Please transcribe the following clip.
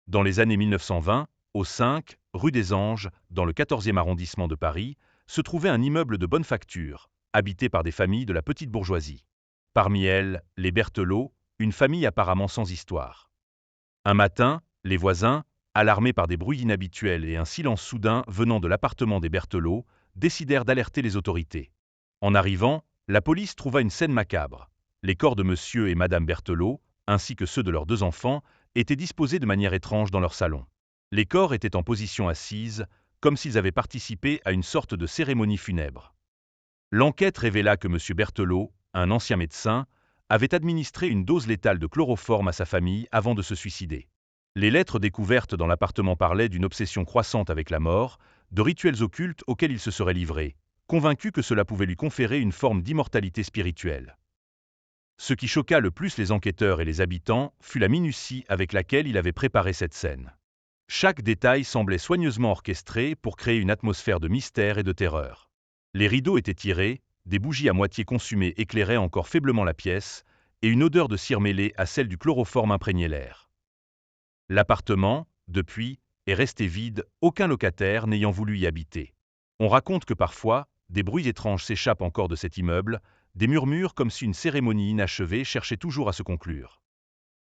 Dans les années 1920, au 5, rue des Anges, dans le 14e arrondissement de Paris, se trouvait un immeuble de bonne facture, habité par des familles de la petite bourgeoisie. Parmi elles, les Berthelot, une famille apparemment sans histoire. Un matin, les voisins, alarmés par des bruits inhabituels et un silence soudain venant de l'appartement des Berthelot, décidèrent d'alerter les autorités. En arrivant, la police trouva une scène macabre. Les corps de monsieur et madame Berthelot, ainsi que ceux de leurs 2 enfants, étaient disposés de manière étrange dans leur salon. Les corps étaient en position assise, comme s'ils avaient participé à une sorte de cérémonie funèbre. L'enquête révéla que monsieur Berthelot, un ancien médecin, avait administré une dose létale de chloroforme à sa famille avant de se suicider. Les lettres découvertes dans l'appartement parlaient d'une obsession croissante avec la mort, de rituels occultes auxquels il se serait livré, convaincu que cela pouvait lui conférer une forme d'immortalité spirituelle. Ce qui choqua le plus les enquêteurs et les habitants fut la minutie avec laquelle il avait préparé cette scène. Chaque détail semblait soigneusement orchestré pour créer une atmosphère de mystère et de terreur. Les rideaux étaient tirés, des bougies à moitié consumées éclairaient encore faiblement la pièce, et une odeur de cire mêlée à celle du chloroforme imprégnait l'air. L'appartement, depuis, est resté vide, aucun locataire n'ayant voulu y habiter. On raconte que parfois, des bruits étranges s'échappent encore de cet immeuble, des murmures comme si une cérémonie inachevée cherchait toujours à se conclure.